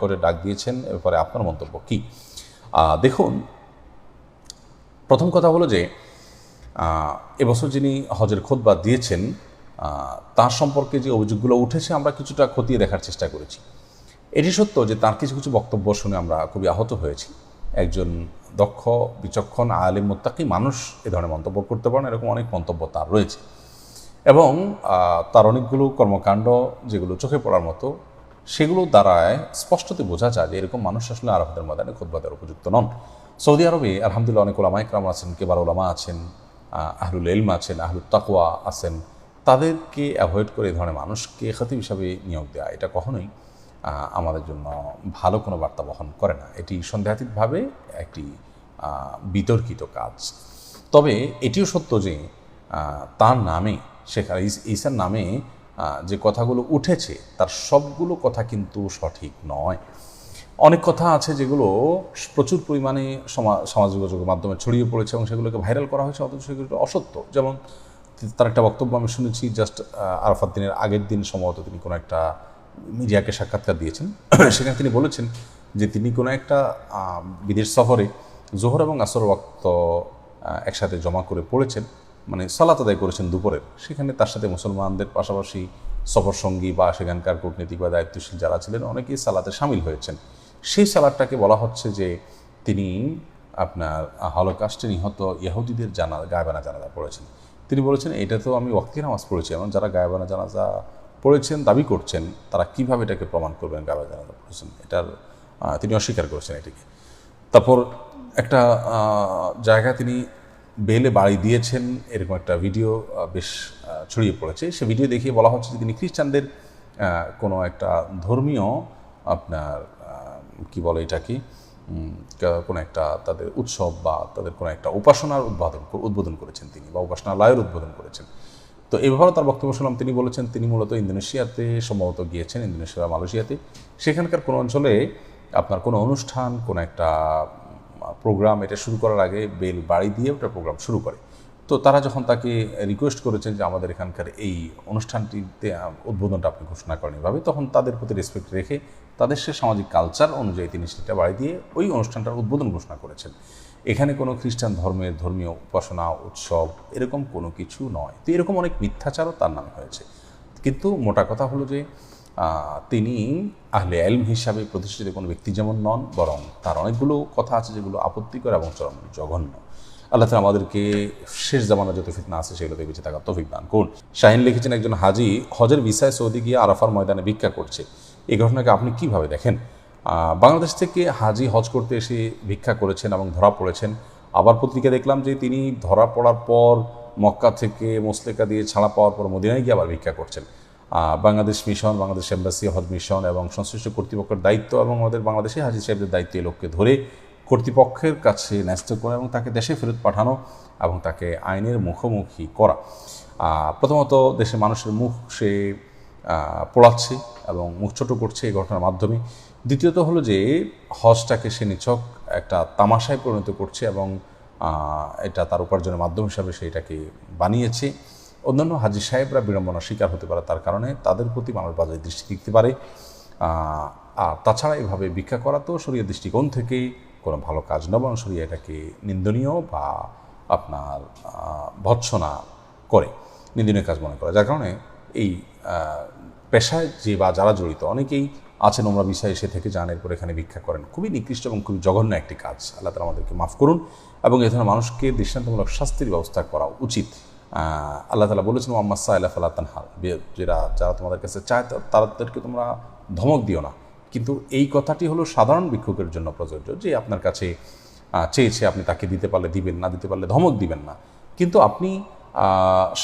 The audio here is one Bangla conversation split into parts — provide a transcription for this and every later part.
করে ডাক দিয়েছেন, এ ব্যাপারে আপনার মন্তব্য কি? দেখুন, প্রথম কথা হলো যে এবছর যিনি হজের খুতবা দিয়েছেন তার সম্পর্কে যে অভিযোগগুলো উঠেছে আমরা কিছুটা খতিয়ে দেখার চেষ্টা করেছি। এটি সত্য যে তার কিছু কিছু বক্তব্য শুনে আমরা খুবই আহত হয়েছি। একজন দক্ষ, বিচক্ষণ, আলেম, মুত্তাকি মানুষ এ ধরনের মন্তব্য করতে পারেন, এরকম অনেক মন্তব্য তার রয়েছে এবং তার অনেকগুলো কর্মকাণ্ড যেগুলো চোখে পড়ার মতো, সেগুলো দ্বারায় স্পষ্টতই বোঝা যায় যে এরকম মানুষ আসলে আরাফাতের ময়দানে খুতবা দেওয়ার উপযুক্ত নন। সৌদি আরবে আলহামদুলিল্লাহ অনেক ওলামা ইকরাম আছেন, কেবার ওলামা আছেন, আহলুল ইলম আছেন, আহলুত তাকওয়া আছেন। তাদেরকে অ্যাভয়েড করে এই ধরনের মানুষকে খতিব হিসাবে নিয়োগ দেওয়া এটা কখনোই আমাদের জন্য ভালো কোনো বার্তা বহন করে না। এটি সন্দেহাতীতভাবে একটি বিতর্কিত কাজ। তবে এটিও সত্য যে তার নামে, শেখ ঈসার নামে যে কথাগুলো উঠেছে তার সবগুলো কথা কিন্তু সঠিক নয়। অনেক কথা আছে যেগুলো প্রচুর পরিমাণে সমাজ যোগাযোগের মাধ্যমে ছড়িয়ে পড়েছে এবং সেগুলোকে ভাইরাল করা হয়েছে, অথচ সেগুলো অসত্য। যেমন তার একটা বক্তব্য আমি শুনেছি জাস্ট আরাফাত দিনের আগের দিন সম্ভবত তিনি কোনো একটা মিডিয়াকে সাক্ষাৎকার দিয়েছেন। সেখানে তিনি বলেছেন যে তিনি কোনো একটা বিদেশ সফরে জোহর এবং আসর ওয়াক্ত একসাথে জমা করে পড়েছেন, মানে সালাত আদায় করেছেন দুপুরের। সেখানে তার সাথে মুসলমানদের পাশাপাশি সফর সঙ্গী বা সেখানকার কূটনীতিক বা দায়িত্বশীল যারা ছিলেন অনেকেই সালাতে সামিল হয়েছেন। সেই সালাদটাকে বলা হচ্ছে যে তিনি আপনার হলোকাস্টে নিহত ইহুদিদের গায়েবানা জানাজা পড়েছেন। তিনি বলেছেন এটা তো আমি ওয়াক্তি নামাজ পড়েছি, এবং যারা গায়েবানা জানাজা পড়েছেন দাবি করছেন তারা কিভাবে এটাকে প্রমাণ করবেন গায়েবানা জানাজা পড়েছেন, এটার তিনি অস্বীকার করেছেন এটিকে। তারপর একটা জায়গায় তিনি বেলে বাড়ি দিয়েছেন, এরকম একটা ভিডিও বেশ ছড়িয়ে পড়েছে। সে ভিডিও দেখিয়ে বলা হচ্ছে যে তিনি খ্রিস্টানদের কোনো একটা ধর্মীয় আপনার কি বলে এটাকে, কোনো একটা তাদের উৎসব বা তাদের কোনো একটা উপাসনার উদ্বোধন করেছেন তিনি, বা উপাসনালয়ের উদ্বোধন করেছেন। তো এইভাবে তার বক্তব্য শুনলাম। তিনি বলেছেন তিনি মূলত ইন্দোনেশিয়াতে সম্ভবত গিয়েছেন, ইন্দোনেশিয়া মালয়েশিয়াতে। সেখানকার কোনো অঞ্চলে আপনার কোনো অনুষ্ঠান, কোনো একটা প্রোগ্রাম এটা শুরু করার আগে বেল বাড়ি দিয়ে ওটা প্রোগ্রাম শুরু করে। তো তারা যখন তাকে রিকোয়েস্ট করেছেন যে আমাদের এখানকার এই অনুষ্ঠানটিতে উদ্বোধনটা আপনি ঘোষণা করেন এভাবে, তখন তাদের প্রতি রেসপেক্ট রেখে তাদের সে সামাজিক কালচার অনুযায়ী তিনি সেটা বাড়ি দিয়ে ওই অনুষ্ঠানটার উদ্বোধন ঘোষণা করেছেন। এখানে কোনো খ্রিস্টান ধর্মের ধর্মীয় উপাসনা উৎসব এরকম কোনো কিছু নয়। তো এরকম অনেক মিথ্যাচারও তার নামে হয়েছে। কিন্তু মোটা কথা হলো যে তিনি আহলে ইলম হিসাবে প্রতিষ্ঠিত কোনো ব্যক্তি যেমন নন, বরং তার অনেকগুলো কথা আছে যেগুলো আপত্তিকর এবং চরম জঘন্য। আল্লাহ তাআলা আমাদেরকে শেষ জামানায় যত ফিতনা আছে সেগুলোতে বেঁচে থাকার তৌফিক দান করুন। শাহিন লিখেছেন একজন হাজি হজের ভিসায় সৌদি গিয়ে আরাফার ময়দানে ভিক্ষা করছে, এই ঘটনাকে আপনি কিভাবে দেখেন? বাংলাদেশ থেকে হাজি হজ করতে এসে ভিক্ষা করেছেন এবং ধরা পড়েছেন। আবার পত্রিকা দেখলাম যে তিনি ধরা পড়ার পর মক্কা থেকে মুসলেকা দিয়ে ছাড়া পাওয়ার পর মদিনায় গিয়ে আবার ভিক্ষা করছেন। বাংলাদেশ মিশন, বাংলাদেশ এম্বাসি, হজ মিশন এবং সংশ্লিষ্ট কর্তৃপক্ষের দায়িত্ব এবং আমাদের বাংলাদেশি হাজি সাহেবদের দায়িত্ব এই লোককে ধরে কর্তৃপক্ষের কাছে ন্যস্ত করা এবং তাকে দেশে ফেরত পাঠানো এবং তাকে আইনের মুখোমুখি করা। প্রথমত দেশে মানুষের মুখ সে পোড়াচ্ছে এবং মুখ ছোট করছে এই ঘটনার মাধ্যমে। দ্বিতীয়ত হলো যে হজটাকে সে নিছক একটা তামাশায় পরিণত করছে এবং এটা তার উপার্জনের মাধ্যম হিসাবে সে এটাকে বানিয়েছে। অন্যান্য হাজি সাহেবরা বিড়ম্বনার শিকার হতে পারে, তার কারণে তাদের প্রতি মানুষ বাজে দৃষ্টি দিতে পারে। আর তাছাড়া এভাবে ভিক্ষা করা তো শরীয়তের দৃষ্টিকোণ থেকে কোনো ভালো কাজ নয়, বরং শরীয়ত এটাকে নিন্দনীয় বা আপনার ভৎসনা করে, নিন্দনীয় কাজ মনে করে। যার কারণে এই পেশায় যে বা যারা জড়িত অনেকেই আছেন ওমরা বিষয়ে এসে থেকে যান, এরপর এখানে ভিক্ষা করেন। খুবই নিকৃষ্ট এবং খুবই জঘন্য একটি কাজ। আল্লাহ তাআলা আমাদেরকে মাফ করুন এবং এ ধরনের মানুষকে দৃষ্টান্তমূলক শাস্তির ব্যবস্থা করা উচিত। আল্লাহ তাআলা বলেছেন ওয়াম্মা সাইলা ফালা তানহার, যারা তোমাদের কাছে চায় তাদেরকে তোমরা ধমক দিও না। কিন্তু এই কথাটি হলো সাধারণ ভিক্ষুকের জন্য প্রযোজ্য, যে আপনার কাছে চেয়েছে আপনি তাকে দিতে পারলে দিবেন, না দিতে পারলে ধমক দিবেন না। কিন্তু আপনি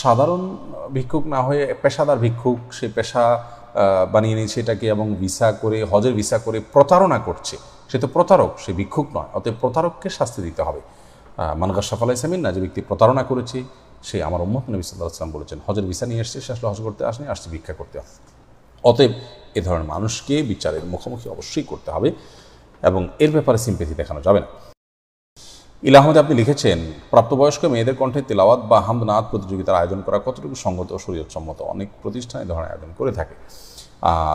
সাধারণ ভিক্ষুক না হয়ে পেশাদার ভিক্ষুক, সে পেশা বানিয়ে নিয়েছে এটাকে এবং ভিসা করে, হজের ভিসা করে প্রতারণা করছে, সে তো প্রতারক, সে ভিক্ষুক নয়। অতএব প্রতারককে শাস্তি দিতে হবে। মান গাশশা ফালাইসা মিন্না, যে ব্যক্তি প্রতারণা করেছে সে আমার উম্মত। নবী সাল্লাল্লাহু আলাইহি ওয়াসাল্লাম বলেছেন হজের ভিসা নিয়ে এসছে, সে আসলে হজ করতে আসেনি, আসছে ভিক্ষা করতে। অতএব এ ধরনের মানুষকে বিচারের মুখোমুখি অবশ্যই করতে হবে এবং এর ব্যাপারে সিম্পেথি দেখানো যাবে না। ইলা আহমেদ আপনি লিখেছেন প্রাপ্তবয়স্ক মেয়েদের কণ্ঠে তিলাওয়াত বা হামদ নাত প্রতিযোগিতার আয়োজন করা কতটুকু সঙ্গত ও শরীয়তসম্মত? অনেক প্রতিষ্ঠান এই ধরনের আয়োজন করে থাকে।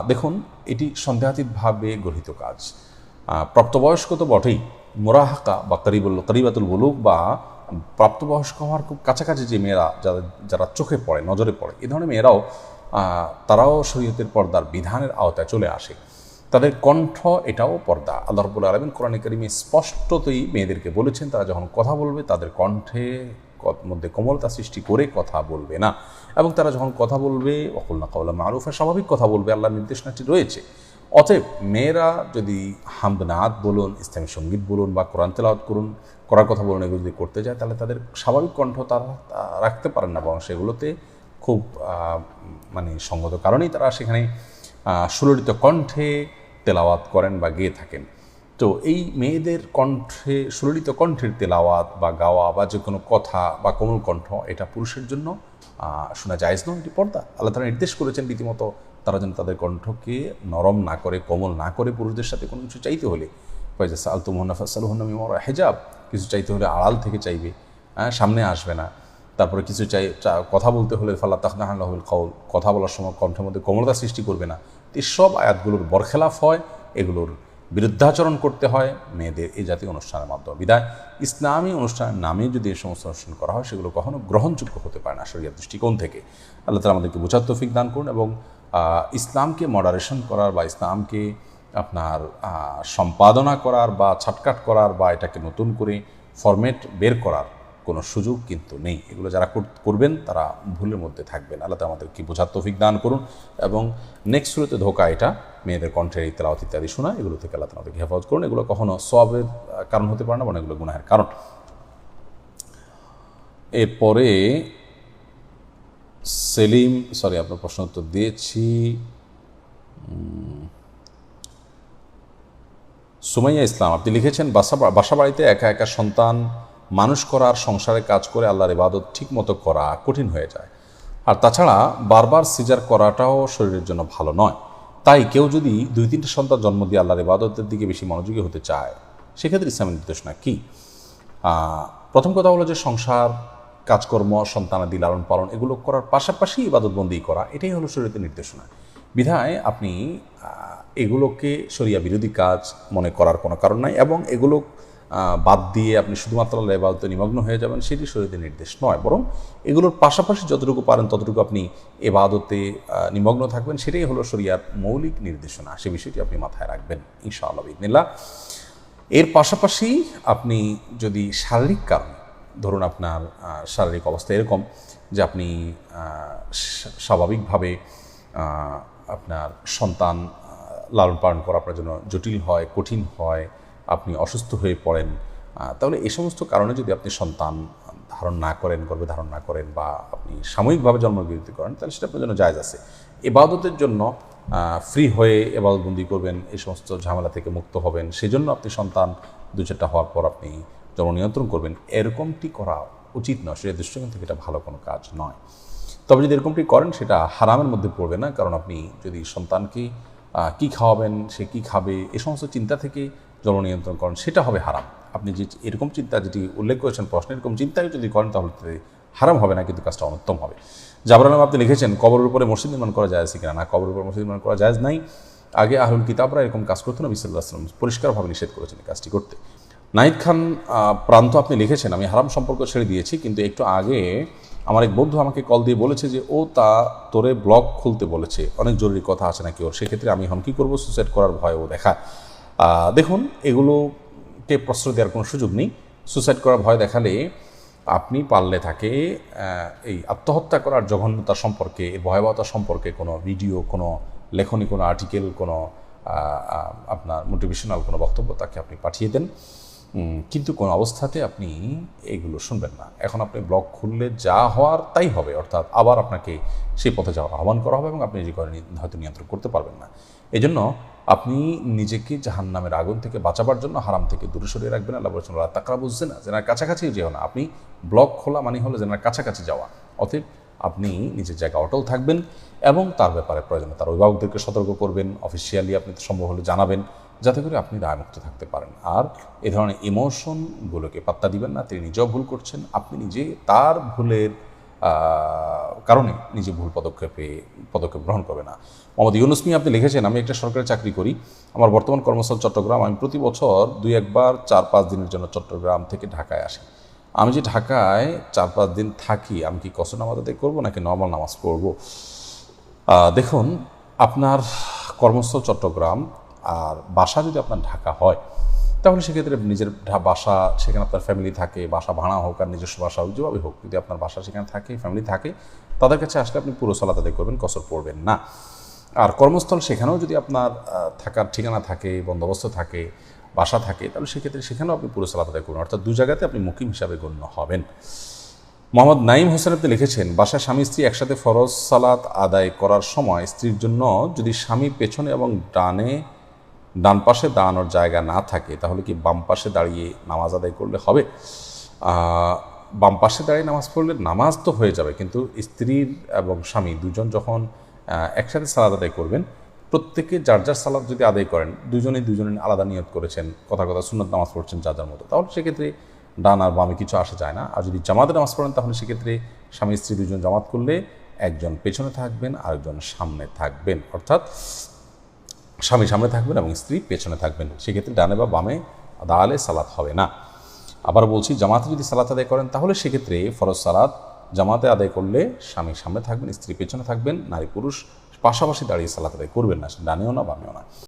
দেখুন, এটি সন্দেহাতীতভাবে গঠিত কাজ। প্রাপ্তবয়স্ক তো বটেই, মোরাহাকা বা করিবাতুল বুলুগ বা প্রাপ্তবয়স্ক হওয়ার খুব কাছাকাছি যে মেয়েরা যারা চোখে পড়ে, নজরে পড়ে, এই ধরনের মেয়েরাও তারাও শরীয়তের পর্দার বিধানের আওতায় চলে আসে। তাদের কণ্ঠ এটাও পর্দা। আল্লাহ রাব্বুল আলামিন কোরআনে কারিমে স্পষ্টতই মেয়েদেরকে বলেছেন তারা যখন কথা বলবে তাদের কণ্ঠে মধ্যে কোমলতা সৃষ্টি করে কথা বলবে না, এবং তারা যখন কথা বলবে ওয়াকুলনা কাওলাম মারুফা, স্বাভাবিক কথা বলবে। আল্লাহর নির্দেশনাটি রয়েছে। অতএব মেয়েরা যদি হামদ নাত বলুন, ইসলামী সঙ্গীত বলুন বা কোরআন তেলাওয়াত করার কথা বলুন, এগুলো যদি করতে যায় তাহলে তাদের স্বাভাবিক কণ্ঠ তারা রাখতে পারেন না, বরং সেগুলোতে খুব মানে সঙ্গত কারণেই তারা সেখানে সুললিত কণ্ঠে তেলাওয়াত করেন বা গেয়ে থাকেন। তো এই মেয়েদের কণ্ঠে, সুললিত কণ্ঠের তেলাওয়াত বা গাওয়া বা যে কোনো কথা বা কোমল কণ্ঠ, এটা পুরুষের জন্য শোনা জায়েজ নয়, এটি পর্দা। আল্লাহ তাআলা নির্দেশ করেছেন রীতিমতো তারা যেন তাদের কণ্ঠকে নরম না করে, কোমল না করে, পুরুষদের সাথে কোনো কিছু চাইতে হলে ফাইজা সাআলতুমুহুন্না ফাসআলুহুন্না মিন ওয়ারাই হিজাব, কিছু চাইতে হলে আড়াল থেকে চাইবে, সামনে আসবে না। তারপরে কিছু কথা বলতে হলে ফালা তাখনাহা লাহুল কওল, কথা বলার সময় কণ্ঠের মধ্যে কোমলতা সৃষ্টি করবে না। এসব আয়াতগুলোর বরখেলাফ হয়, এগুলোর বিরুদ্ধাচরণ করতে হয় মেয়েদের এই জাতীয় অনুষ্ঠানের মাধ্যমে। বিদায় ইসলামী অনুষ্ঠানের নামে যদি এই সমস্ত অনুষ্ঠান করা হয় সেগুলো কখনো গ্রহণযোগ্য হতে পারে না শরীয়ত দৃষ্টিকোণ থেকে। আল্লাহ তাআলা আমাদেরকে বোঝার তৌফিক দান করুন এবং ইসলামকে মডারেশন করার বা ইসলামকে আপনার সম্পাদনা করার বা ছাটকাট করার বা এটাকে নতুন করে ফরম্যাট বের করার কোনো সুযোগ কিন্তু নেই। এগুলো যারা করবেন তারা ভুলের মধ্যে থাকবেন। আল্লাহ তাআলা আমাদেরকে বোঝার তৌফিক দান করুন এবং নেক্সট শুরুতে ধোকা, এটা মেয়েদের কণ্ঠের এই তেলাওয়াত ইত্যাদি শোনা, এগুলো থেকে আল্লাহ তাআলা আমাদেরকে হেফাজত করুন। এগুলো কখনো সওয়াবের কারণ হতে পারে না, বরং এগুলো গুনাহের কারণ। এরপরে সেলিম, আপনার প্রশ্ন উত্তর দিয়েছি। সুমাইয়া ইসলাম, আপনি লিখেছেন বাসা বাড়িতে একা একা সন্তান মানুষ করার, সংসারে কাজ করে আল্লাহর ইবাদত ঠিক মতো করা কঠিন হয়ে যায়। আর তাছাড়া বারবার সিজার করাটাও শরীরের জন্য ভালো নয়। তাই কেউ যদি 2-3টে সন্তান জন্ম দিয়ে আল্লাহর ইবাদতের দিকে বেশি মনোযোগী হতে চায়, সেক্ষেত্রে ইসলামের নির্দেশনা কী? প্রথম কথা হলো যে সংসার, কাজকর্ম, সন্তানাদি লালন পালন এগুলো করার পাশাপাশি ইবাদতবন্দি করা, এটাই হলো শরীয়তের নির্দেশনা। বিধায় আপনি এগুলোকে শরিয়া বিরোধী কাজ মনে করার কোনো কারণ নাই, এবং এগুলো বাদ দিয়ে আপনি শুধুমাত্র আল্লাহর ইবাদতে নিমগ্ন হয়ে যাবেন, সেটি শরীয়তের নির্দেশ নয়। বরং এগুলোর পাশাপাশি যতটুকু পারেন ততটুকু আপনি ইবাদতে নিমগ্ন থাকবেন, সেটাই হলো শরিয়ার মৌলিক নির্দেশনা। সে বিষয়টি আপনি মাথায় রাখবেন ইনশাআল্লাহ বিইذনিল্লাহ। এর পাশাপাশি আপনি যদি শারীরিক কারণ, ধরুন আপনার শারীরিক অবস্থা এরকম যে আপনি স্বাভাবিকভাবে আপনার সন্তান লালন পালন করা আপনার জন্য জটিল হয়, কঠিন হয়, আপনি অসুস্থ হয়ে পড়েন, তাহলে এই সমস্ত কারণে যদি আপনি সন্তান ধারণ না করেন, গর্ভে ধারণ না করেন, বা আপনি সাময়িকভাবে জন্মবিরতি করেন, তাহলে সেটা আপনার জন্য জায়েজ আছে। ইবাদতের জন্য ফ্রি হয়ে ইবাদতবন্দি করবেন, এই সমস্ত ঝামেলা থেকে মুক্ত হবেন, সেজন্য আপনি সন্তান 2-4টা হওয়ার পর আপনি জন্ম নিয়ন্ত্রণ করবেন, এরকমটি করা উচিত নয়। সেই দৃষ্টিকোণ থেকে এটা ভালো কোনো কাজ নয়। তবে যদি এরকমটি করেন সেটা হারামের মধ্যে পড়বে না, কারণ আপনি যদি সন্তানকে কী খাওয়াবেন, সে কী খাবে, এই সমস্ত চিন্তা থেকে জন্ম নিয়ন্ত্রণ করেন, সেটা হবে হারাম। আপনি যে এরকম চিন্তা যেটি উল্লেখ করেছেন প্রশ্নে, এরকম চিন্তায় যদি করেন তাহলে হারাম হবে না, কিন্তু কাজটা অনুত্তম হবে। জাবর আলম, আপনি লিখেছেন কবরের উপরে মসজিদ নির্মাণ করা যায় কিনা? না, কবরের উপরে মসজিদ নির্মাণ করা জায়েজ নাই। আগে আহলুল কিতাবরা এরকম কাজ করতেন, নবী সাল্লাল্লাহু আলাইহি ওয়াসাল্লাম পরিষ্কারভাবে নিষেধ করেছেন এই কাজটি করতে। নাহিদ খান প্রান্ত, আপনি লিখেছেন আমি হারাম সম্পর্ক ছেড়ে দিয়েছি, কিন্তু একটু আগে আমার এক বন্ধু আমাকে কল দিয়ে বলেছে যে ও তোরে ব্লগ খুলতে বলেছে, অনেক জরুরি কথা আছে নাকি ওর, সেক্ষেত্রে আমি এখন কী করবো? সুসাইড করার ভয় ও দেখায়। দেখুন, এগুলোকে প্রশ্রয় দেওয়ার কোনো সুযোগ নেই। সুসাইড করার ভয় দেখালে আপনি পারলে তাকে এই আত্মহত্যা করার জঘন্যতা সম্পর্কে, এই ভয়াবহতা সম্পর্কে কোনো ভিডিও, কোনো লেখনী, কোনো আর্টিকেল, কোনো আপনার মোটিভেশনাল কোনো বক্তব্য তাকে আপনি পাঠিয়ে দেন, কিন্তু কোনো অবস্থাতে আপনি এগুলো শুনবেন না। এখন আপনি ব্লগ খুললে যা হওয়ার তাই হবে, অর্থাৎ আবার আপনাকে সেই পথে যাওয়ার আহ্বান করা হবে এবং আপনি নিজেকে হয়তো নিয়ন্ত্রণ করতে পারবেন না। এজন্য আপনি নিজেকে জাহান্নামের আগুন থেকে বাঁচাবার জন্য হারাম থেকে দূরে সরিয়ে রাখবেন। আল্লাহ বলেছেন ওয়ালা তাকরাবুজ জিনা, জেনার কাছাকাছি যেও না। আপনি ব্লগ খোলা মানে হলো জেনার কাছাকাছি যাওয়া। অতএব আপনি নিজের জায়গায় অটল থাকবেন এবং তার ব্যাপারে প্রয়োজনে তার অভিভাবকদেরকে সতর্ক করবেন, অফিসিয়ালি আপনি সম্ভব হলে জানাবেন, যাতে করে আপনি দায়মুক্ত থাকতে পারেন। আর এ ধরনের ইমোশনগুলোকে পাত্তা দিবেন না। তিনি নিজেও ভুল করছেন, আপনি নিজে তার ভুলের কারণে নিজে ভুল পদক্ষেপ গ্রহণ করবে না। মোহাম্মদ ইউনুস মিয়া আপনি লিখেছেন, আমি একটা সরকারি চাকরি করি, আমার বর্তমান কর্মস্থল চট্টগ্রাম, আমি প্রতি বছর 2-1 বার 4-5 দিনের জন্য চট্টগ্রাম থেকে ঢাকায় আসি। আমি যে ঢাকায় 4-5 দিন থাকি, আমি কি কসর নামাজ আদায় করবো নাকি নর্মাল নামাজ পড়বো? দেখুন, আপনার কর্মস্থল চট্টগ্রাম আর বাসা যদি আপনার ঢাকা হয়, তাহলে সেক্ষেত্রে নিজের বাসা, সেখানে আপনার ফ্যামিলি থাকে, বাসা ভাড়া হোক আর নিজস্ব বাসা হোক, যেভাবে হোক, যদি আপনার বাসা সেখানে থাকে, ফ্যামিলি থাকে, তাদের কাছে আসলে আপনি পুরো সালাত আদায় করবেন, কসর পড়বেন না। আর কর্মস্থল সেখানেও যদি আপনার থাকার ঠিকানা থাকে, বন্দোবস্ত থাকে, বাসা থাকে, তাহলে সেক্ষেত্রে সেখানেও আপনি পুরো সালাত আদায় করবেন, অর্থাৎ 2 জায়গাতে আপনি মুকিম হিসাবে গণ্য হবেন। মোহাম্মদ নাইম হোসেন আপনি লিখেছেন, বাসায় স্বামী স্ত্রী একসাথে ফরজ সালাত আদায় করার সময় স্ত্রীর জন্য যদি স্বামী পেছনে এবং ডান পাশে দাঁড়ানোর জায়গা না থাকে, তাহলে কি বাম পাশে দাঁড়িয়ে নামাজ আদায় করলে হবে? বাম পাশে দাঁড়িয়ে নামাজ পড়লে নামাজ তো হয়ে যাবে, কিন্তু স্ত্রীর এবং স্বামী দুজন যখন একসাথে সালাত আদায় করবেন, প্রত্যেকে যার যার সালাত যদি আদায় করেন, দুজনে আলাদা নিয়ত করেছেন, কথা সুন্নত নামাজ পড়ছেন যার যার মতো, তাহলে সেক্ষেত্রে ডান আর বামে কিছু আসা যায় না। আর যদি জামাতে নামাজ পড়েন, তাহলে সেক্ষেত্রে স্বামী স্ত্রী দুজন জামাত করলে একজন পেছনে থাকবেন, আরেকজন সামনে থাকবেন, অর্থাৎ স্বামী সামনে থাকবেন এবং স্ত্রী পেছনে থাকবেন। সেক্ষেত্রে ডানে বা বামে দাঁড়ালে সালাত হবে না। আবার বলছি, জামাতে যদি সালাত আদায় করেন, তাহলে সেক্ষেত্রে ফরজ সালাত জামাতে আদায় করলে স্বামী সামনে থাকবেন, স্ত্রী পেছনে থাকবেন, নারী পুরুষ পাশাপাশি দাঁড়িয়ে সালাত আদায় করবেন না, ডানেও না বামেও না।